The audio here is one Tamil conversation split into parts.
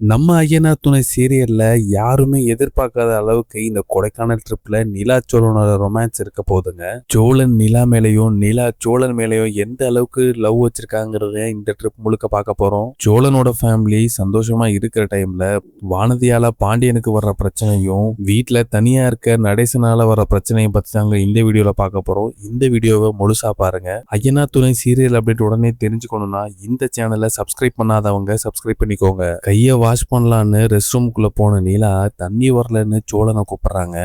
நம்ம ஐயனார் துணை சீரியல்ல யாருமே எதிர்பார்க்காத அளவுக்கு இந்த கொடைக்கானல் ட்ரிப்ல நிலா சோழனோட ரொமான்ஸ் இருக்க போதுங்க. சோழன் நிலா மேலையும் நிலா சோழன் மேலையும் எந்த அளவுக்கு லவ் வச்சிருக்காங்கிறத இந்த ட்ரிப் முழுக்க பார்க்க போறோம். சோழனோட ஃபேமிலி சந்தோஷமா இருக்கிற டைம்ல வானதியால பாண்டியனுக்கு வர்ற பிரச்சனையும் வீட்டுல தனியா இருக்க நடேசனால வர பிரச்சனையும் பத்தி தாங்க இந்த வீடியோல பார்க்க போறோம். இந்த வீடியோவை முழுசா பாருங்க. ஐயனார் துணை சீரியல் அப்டேட் உடனே தெரிஞ்சுக்கணும்னா இந்த சேனலை சப்ஸ்கிரைப் பண்ணாதவங்க சப்ஸ்கிரைப் பண்ணிக்கோங்க. கையை வாஷ் பண்ணலான்னு ரெஸ்ட் ரூம்குள்ள போன நீலா தண்ணி வரலன்னு சோழனை கூப்பிடுறாங்க.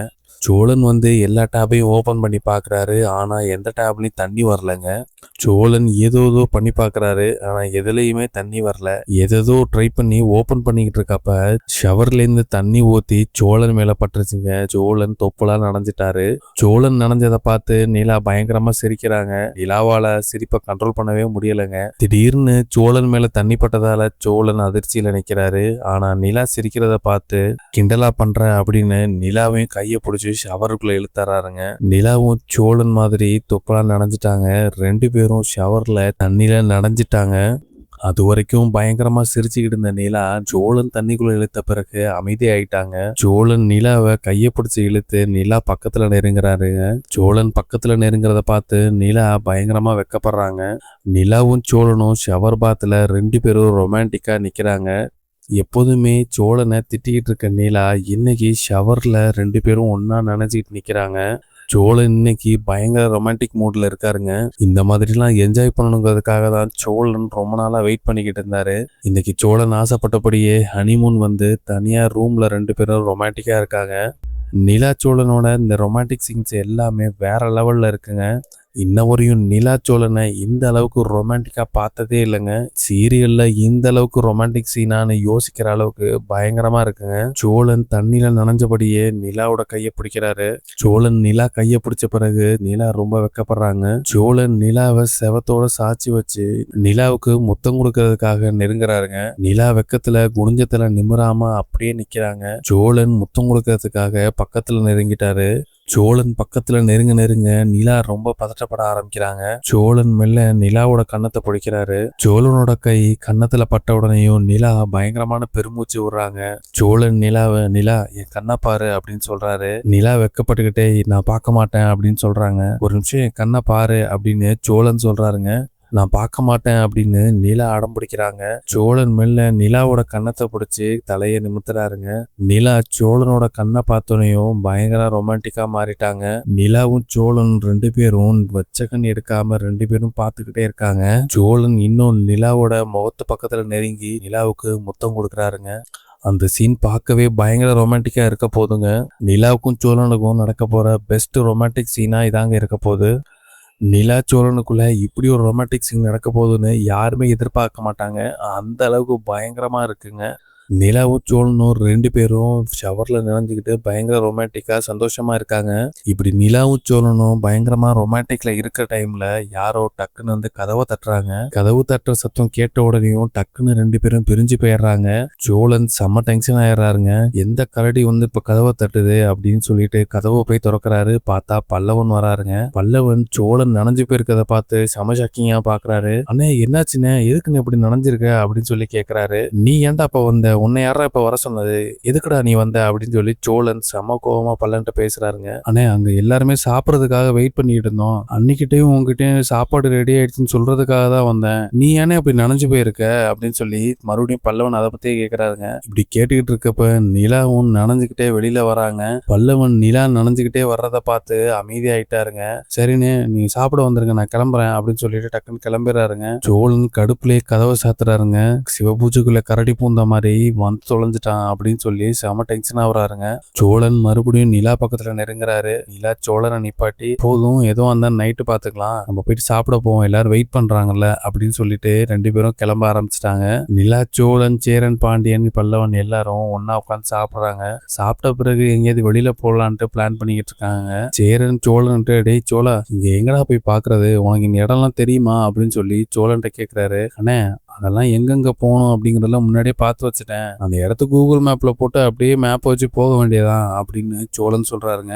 சோழன் எல்லா டேபையும் ஓபன் பண்ணி பாக்குறாரு. ஆனா எந்த டேப்லயும் தண்ணி வரலங்க. சோழன் ஏதோ பண்ணி பாக்குறாரு. ஆனா எதுலயுமே தண்ணி வரல. ஏதோ ட்ரை பண்ணி ஓபன் பண்ணிக்கிட்டு இருக்கப்ப ஷவர்ல இருந்து தண்ணி ஊத்தி சோழன் மேல பட்டுருச்சுங்க. சோழன் தொப்புலாம் நனைஞ்சிட்டாரு. சோழன் நனைஞ்சதை பார்த்து நிலா பயங்கரமா சிரிக்கிறாங்க. நிலாவால சிரிப்பை கண்ட்ரோல் பண்ணவே முடியலைங்க. திடீர்னு சோழன் மேல தண்ணி பட்டதால சோழன் அதிர்ச்சியில நிக்கிறாரு. ஆனா நிலா சிரிக்கிறத பார்த்து கிண்டலா பண்ற அப்படின்னு நிலாவையும் கையை பிடிச்சி ஷவருக்குள்ள இழுத்தறாருங்க. நிலாவும் சோழன் மாதிரி தொப்பலா நனைஞ்சிட்டாங்க. ரெண்டு பேரும் ஷவர்ல தண்ணியில நனைஞ்சிட்டாங்க. அது வரைக்கும் பயங்கரமா சிரிச்சுக்கிட்டு இருந்த நிலா சோழன் தண்ணிக்குள்ள இழுத்த பிறகு அமைதி ஆயிட்டாங்க. சோழன் நிலாவை கையை பிடிச்சி இழுத்து நிலா பக்கத்துல நெருங்குறாருங்க. சோழன் பக்கத்துல நெருங்குறத பார்த்து நிலா பயங்கரமா வெக்கப்படுறாங்க. நிலாவும் சோழனும் ஷவர் பாத்துல ரெண்டு பேரும் ரொமான்டிக்கா நிக்கிறாங்க. எப்போதுமே சோழனை திட்டிக்கிட்டு இருக்க நிலா இன்னைக்கு ஷவர்ல ரெண்டு பேரும் ஒன்னா நினைச்சிட்டு நிக்கிறாங்க. சோழன் இன்னைக்கு பயங்கர ரொமான்டிக் மூட்ல இருக்காருங்க. இந்த மாதிரிலாம் என்ஜாய் பண்ணணுங்கிறதுக்காக தான் சோழன் ரொம்ப நாளா வெயிட் பண்ணிக்கிட்டு இருந்தாரு. இன்னைக்கு சோழன் ஆசைப்பட்டபடியே ஹனிமூன் தனியா ரூம்ல ரெண்டு பேரும் ரொமான்டிக்கா இருக்காங்க. நிலா சோழனோட இந்த ரொமான்டிக் சீன்ஸ் எல்லாமே வேற லெவல்ல இருக்குங்க. இன்ன வரையும் நிலா சோழனை இந்த அளவுக்கு ரொமான்டிக்கா பார்த்ததே இல்லைங்க. சீரியல்ல இந்த அளவுக்கு ரொமான்டிக் சீனான்னு யோசிக்கிற அளவுக்கு பயங்கரமா இருக்குங்க. சோழன் தண்ணியில நனைஞ்சபடியே நிலாவோட கையை பிடிக்கிறாரு. சோழன் நிலா கையை பிடிச்ச பிறகு நிலா ரொம்ப வெக்கப்படுறாங்க. சோழன் நிலாவை செவத்தோட சாட்சி வச்சு நிலாவுக்கு முத்தம் கொடுக்கறதுக்காக நெருங்குறாருங்க. நிலா வெக்கத்துல குனிஞ்சத்துல நிமிராம அப்படியே நிக்கிறாங்க. சோழன் முத்தம் கொடுக்கறதுக்காக பக்கத்துல நெருங்கிட்டாரு. சோழன் பக்கத்துல நெருங்க நிலா ரொம்ப பதட்டப்பட ஆரம்பிக்கிறாங்க. சோழன் மெல்ல நிலாவோட கன்னத்தை பிடிக்கிறாரு. சோழனோட கை கன்னத்துல பட்ட உடனேயும் நிலா பயங்கரமான பெருமூச்சு விடுறாங்க. சோழன் நிலா என் கண்ணை பாரு அப்படின்னு சொல்றாரு. நிலா வெக்கப்பட்டுக்கிட்டே நான் பார்க்க மாட்டேன் அப்படின்னு சொல்றாங்க. ஒரு நிமிஷம் என் கண்ணை பாரு அப்படின்னு சோழன் சொல்றாருங்க. நான் பார்க்க மாட்டேன் அப்படின்னு நிலா அடம் பிடிக்கிறாங்க. சோழன் மெல்ல நிலாவோட கன்னத்தை பிடிச்சி தலையை நிமித்துறாருங்க. நிலா சோழனோட கண்ணை பார்த்தோனையும் பயங்கர ரொமான்டிக்கா மாறிட்டாங்க. நிலாவும் சோழன் ரெண்டு பேரும் வச்ச கண் எடுக்காம ரெண்டு பேரும் பார்த்துக்கிட்டே இருக்காங்க. சோழன் இன்னும் நிலாவோட முகத்து பக்கத்துல நெருங்கி நிலாவுக்கு முத்தம் கொடுக்குறாருங்க. அந்த சீன் பார்க்கவே பயங்கர ரொமான்டிக்கா இருக்க போதுங்க. நிலாவுக்கும் சோழனுக்கும் நடக்க போற பெஸ்ட் ரொமான்டிக் சீனா இதாங்க இருக்க போகுது. நிலா சோழனுக்குள்ள இப்படி ஒரு ரொமான்டிக் சீன் நடக்க போகுதுன்னு யாருமே எதிர்பார்க்க மாட்டாங்க. அந்த அளவுக்கு பயங்கரமா இருக்குங்க. நிலாவும் சோழனும் ரெண்டு பேரும் ஷவர்ல நினைஞ்சுக்கிட்டு பயங்கர ரொமான்டிக்கா சந்தோஷமா இருக்காங்க. இப்படி நிலாவும் சோழனும் பயங்கரமா ரொமான்டிக்ல இருக்கிற டைம்ல யாரோ டக்குன்னு கதவை தட்டுறாங்க. கதவு தட்டுற சத்தம் கேட்ட உடனேயும் டக்குன்னு ரெண்டு பேரும் பிரிஞ்சு போயிடுறாங்க. சோழன் செம்ம டென்ஷன் ஆயிடுறாருங்க. எந்த கரடி இப்ப கதவை தட்டுது அப்படின்னு சொல்லிட்டு கதவை போய் திறக்கிறாரு. பார்த்தா பல்லவன் வராருங்க. பல்லவன் சோழன் நனைஞ்சு போயிருக்கத பார்த்து செம ஷாக்கிங்கா பாக்குறாரு. அண்ணே என்னாச்சுன்னு எதுக்குன்னு இப்படி நனைஞ்சிருக்க அப்படின்னு சொல்லி கேக்குறாரு. நீ ஏன்டா அப்ப உன்னை யாரா இப்ப வர சொன்னது, எதுக்குடா நீ வந்த அப்படின்னு சொல்லி சோழன் செம கோவமா பல்லன்ட்ட பேசுறாருங்க. அண்ணே அங்க எல்லாருமே சாப்பிடறதுக்காக வெயிட் பண்ணிட்டு இருந்தோம். அன்னிக்கிட்டையும் உங்ககிட்டயும் சாப்பாடு ரெடி ஆயிடுச்சுன்னு சொல்றதுக்காக தான் வந்தேன். நீ ஏனே அப்படி நனைஞ்சு போயிருக்க அப்படின்னு சொல்லி மறுபடியும் பல்லவன் அதை பத்தியே கேக்குறாருங்க. இப்படி கேட்டுக்கிட்டு இருக்கப்ப நிலாவும் நனைஞ்சுக்கிட்டே வெளியில வராங்க. பல்லவன் நிலா நனைஞ்சுக்கிட்டே வர்றத பார்த்து அமைதி ஆயிட்டாருங்க. சரின்னு நீ சாப்பிட வந்துருங்க, நான் கிளம்புறேன் அப்படின்னு சொல்லிட்டு டக்குன்னு கிளம்பிடுறாருங்க. சோழன் கடுப்புலயே கதவை சாத்துறாருங்க. சிவபூஜைக்குள்ள கரடி பூந்த மாதிரி தொலைஞ்சிட்டான் அப்படின்னு சொல்லி செம டென்ஷன் ஆகுறாருங்க. சோழன் மறுபடியும் நிலா பக்கத்துல நெருங்குறாரு. நிலா சோழனை நிப்பாட்டி போதும் ஏதோ அந்த நைட்டு பாத்துக்கலாம், நம்ம போயிட்டு சாப்பிட போவோம், எல்லாரும் வெயிட் பண்றாங்கல்ல அப்படின்னு சொல்லிட்டு ரெண்டு பேரும் கிளம்ப ஆரம்பிச்சிட்டாங்க. நிலா சோழன் சேரன் பாண்டியன் பல்லவன் எல்லாரும் ஒன்னா உட்காந்து சாப்பிடுறாங்க. சாப்பிட்ட பிறகு எங்கேயாவது வெளியில போடலான்ட்டு பிளான் பண்ணிக்கிட்டு இருக்காங்க. சேரன் சோழன் டேய் சோழா இங்க எங்கடா போய் பாக்குறது, உனக்கு இந்த இடம்லாம் தெரியுமா அப்படின்னு சொல்லி சோழன்ட்ட கேக்குறாரு. அண்ணே அதெல்லாம் எங்கெங்க போகணும் அப்படிங்கறதெல்லாம் முன்னாடியே பார்த்து வச்சுட்டேன், அந்த இடத்த கூகுள் மேப்ல போட்டு அப்படியே மேப் வச்சு போக வேண்டியதான் அப்படின்னு சோழன் சொல்றாருங்க.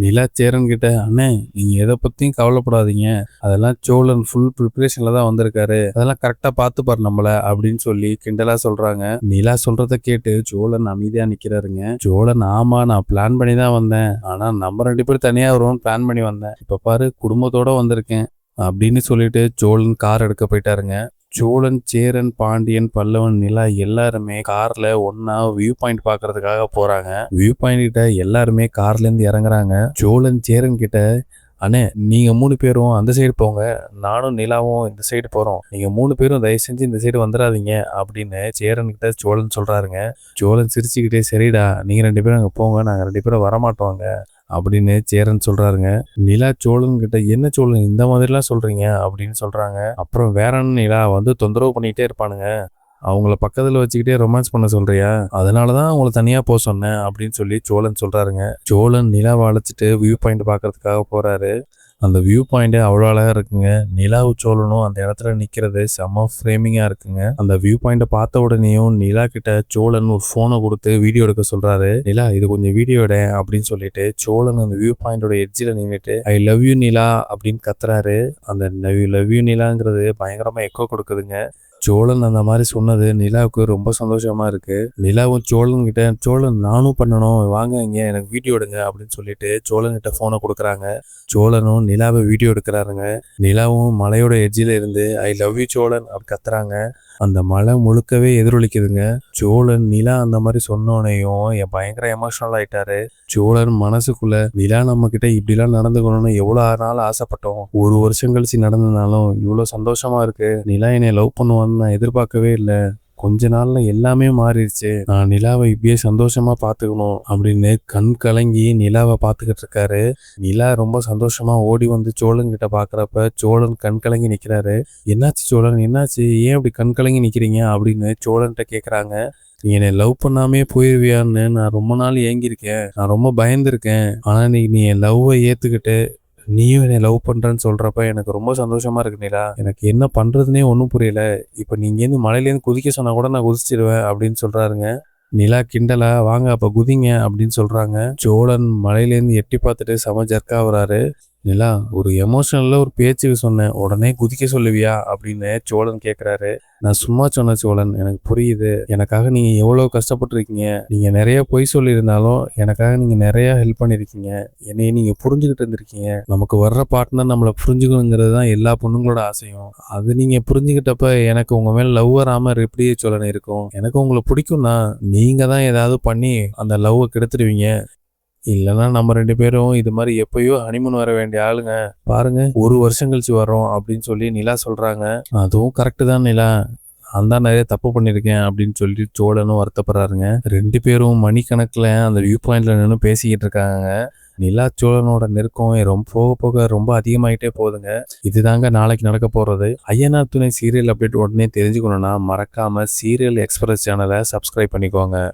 நிலா சேரன் கிட்ட, அண்ணே நீங்க எதை பத்தியும் கவலைப்படாதீங்க, அதெல்லாம் சோழன் ஃபுல் ப்ரிப்பரேஷன்ல தான் வந்திருக்காரு, அதெல்லாம் கரெக்டா பார்த்துப்பாரு நம்மள அப்படின்னு சொல்லி கிண்டலா சொல்றாங்க. நிலா சொல்றத கேட்டு சோழன் அமைதியா நிக்கிறாருங்க. சோழன், ஆமா நான் பிளான் பண்ணி தான் வந்தேன், ஆனா நம்ம 2 பேரும் தனியா வருவோம்னு பிளான் பண்ணி வந்தேன், இப்ப பாரு குடும்பத்தோட வந்திருக்கேன் அப்படின்னு சொல்லிட்டு சோழன் கார் எடுக்க போயிட்டாருங்க. சோழன், சேரன், பாண்டியன், பல்லவன், நிலா எல்லாருமே கார்ல ஒன்னா வியூ பாயிண்ட் பாக்குறதுக்காக போறாங்க. வியூ பாயிண்ட் கிட்ட எல்லாருமே கார்ல இருந்து இறங்குறாங்க. சோழன் சேரன் கிட்ட, அண்ணே நீங்க 3 பேரும் அந்த சைடு போங்க, நானும் நிலாவும் இந்த சைடு போறோம், நீங்க 3 பேரும் தயவு செஞ்சு இந்த சைடு வந்துடாதீங்க அப்படின்னு சேரன் கிட்ட சோழன் சொல்றாருங்க. சோழன் சிரிச்சுக்கிட்டே, சரிடா நீங்க 2 பேரும் அங்க போங்க, நாங்க 2 பேரும் வரமாட்டோங்க அப்படின்னு சேரன் சொல்றாருங்க. நிலா சோழன் கிட்ட, என்ன சோழன் இந்த மாதிரிலாம் சொல்றீங்க அப்படின்னு சொல்றாங்க. அப்புறம் வேற என்ன நிலா, வந்து தொந்தரவு பண்ணிட்டே இருப்பானுங்க, அவங்கள பக்கத்துல வச்சுக்கிட்டே ரொமான்ஸ் பண்ண சொல்றியா, அதனாலதான் அவங்கள தனியா போக சொன்னேன் அப்படின்னு சொல்லி சோழன் சொல்றாருங்க. சோழன் நிலாவை அழைச்சிட்டு வியூ பாயிண்ட் பாக்குறதுக்காக போறாரு. அந்த வியூ பாயிண்ட் அவ்வளோ அழகா இருக்குங்க. நிலாவும் சோழனும் அந்த இடத்துல நிக்கிறது செம்ம ஃப்ரேமிங்கா இருக்குங்க. அந்த வியூ பாயிண்ட பார்த்த உடனேயும் நிலா கிட்ட சோழன் ஒரு போனை கொடுத்து வீடியோ எடுக்க சொல்றாரு. நிலா இது கொஞ்சம் வீடியோ எடு அப்படின்னு சொல்லிட்டு சோழன் அந்த வியூ பாயிண்டோட எட்ஜில் நின்றுட்டு ஐ லவ் யூ நிலா அப்படின்னு கத்துறாரு. அந்த லவ் யூ நிலாங்கிறது பயங்கரமா எக்கோ கொடுக்குதுங்க. சோழன் அந்த மாதிரி சொன்னது நிலாவுக்கு ரொம்ப சந்தோஷமா இருக்கு. நிலாவும் சோழன் கிட்ட, சோழன் நானும் பண்ணணும் வாங்க இங்க எனக்கு வீடியோ எடுங்க அப்படின்னு சொல்லிட்டு சோழன் கிட்ட போனை கொடுக்குறாங்க. சோழனும் நிலாவை வீடியோ எடுக்கிறாருங்க. நிலாவும் மலையோட எட்ஜில் இருந்து ஐ லவ் யூ சோழன் அப்படி கத்துறாங்க. அந்த மலை முழுக்கவே எதிரொலிக்குதுங்க. சோழன் நிலா அந்த மாதிரி சொன்னோனையும் பயங்கர எமோஷனல் ஆயிட்டாரு. சோழன் மனசுக்குள்ள, நிலா நம்ம கிட்ட இப்படிலாம் நடந்துக்கணும்னு எவ்வளவு நாள் ஆசைப்பட்டோம், 1 வருஷம் கழிச்சு நடந்ததுனாலும் இவ்வளவு சந்தோஷமா இருக்கு, நிலா என்னை லவ் பண்ணுவான்னு நான் எதிர்பார்க்கவே இல்லை, கொஞ்ச நாள்ல எல்லாமே மாறிடுச்சு, நான் நிலாவை இப்படியே சந்தோஷமா பாத்துக்கணும் அப்படின்னு கண் கலங்கி நிலாவை பாத்துக்கிட்டு இருக்காரு. நிலா ரொம்ப சந்தோஷமா ஓடி வந்து சோழன் கிட்ட பாக்குறப்ப சோழன் கண் கலங்கி நிக்கிறாரு. என்னாச்சு சோழன், என்னாச்சு, ஏன் அப்படி கண் கலங்கி நிக்கிறீங்க அப்படின்னு சோழன்கிட்ட கேக்குறாங்க. நீ என்னை லவ் பண்ணாமே போயிருவியான்னு நான் ரொம்ப நாள் ஏங்கியிருக்கேன், நான் ரொம்ப பயந்துருக்கேன், ஆனா நீ என் லவ்வை ஏத்துக்கிட்டு நீயும் என்னை லவ் பண்றேன்னு சொல்றப்ப எனக்கு ரொம்ப சந்தோஷமா இருக்கு நிலா, எனக்கு என்ன பண்றதுனே ஒன்றும் புரியல, இப்போ நீ இங்கேருந்து மலையிலேருந்து குதிக்க சொன்னா கூட நான் குதிச்சிடுவேன் அப்படின்னு சொல்றாருங்க. நிலா கிண்டலா, வாங்க அப்ப குதிங்க அப்படின்னு சொல்றாங்க. சோழன் மலையிலேருந்து எட்டி பார்த்துட்டு செம ஜர்க்கா வராரு. நிலா, ஒரு எமோஷனல்ல ஒரு பேச்சுக்கு சொன்னேன், உடனே குதிக்க சொல்லுவியா அப்படின்னு சோழன் கேட்குறாரு. நான் சும்மா சொன்ன சோழன், எனக்கு புரியுது, எனக்காக நீங்க எவ்வளவு கஷ்டப்பட்டுருக்கீங்க, நீங்க நிறைய பொய் சொல்லியிருந்தாலும் எனக்காக நீங்க நிறைய ஹெல்ப் பண்ணிருக்கீங்க, என்னைய நீங்க புரிஞ்சுக்கிட்டு இருந்திருக்கீங்க, நமக்கு வர்ற பார்ட்னர் நம்மளை புரிஞ்சுக்கணுங்கிறது தான் எல்லா பொண்ணுங்களோட ஆசையும், அது நீங்க புரிஞ்சுக்கிட்டப்ப எனக்கு உங்க மேல லவ் வராம எப்படியே சோழன் இருக்கும், எனக்கு உங்களை பிடிக்கும்னா நீங்க தான் ஏதாவது பண்ணி அந்த லவ்வை கெடுத்துடுவீங்க, இல்லைன்னா நம்ம 2 பேரும் இது மாதிரி எப்பயோ ஹனிமூன் வர வேண்டிய ஆளுங்க, பாருங்க 1 வருஷம் கழிச்சு வரோம் அப்படின்னு சொல்லி நிலா சொல்றாங்க. அதுவும் கரெக்டு தான் நிலா, நான் தான் நிறைய தப்பு பண்ணியிருக்கேன் அப்படின்னு சொல்லி சோழனும் வருத்தப்படுறாருங்க. 2 பேரும் மணிக்கணக்கில் அந்த வியூ பாயிண்ட்ல நின்று பேசிக்கிட்டு இருக்காங்க. நிலா சோழனோட நெருக்கம் ரொம்ப போக போக ரொம்ப அதிகமாயிட்டே போகுதுங்க. இதுதாங்க நாளைக்கு நடக்க போறது. ஐயனார் துணை சீரியல் அப்டேட் உடனே தெரிஞ்சுக்கணும்னா மறக்காம சீரியல் எக்ஸ்பிரஸ் சேனலை சப்ஸ்கிரைப் பண்ணிக்கோங்க.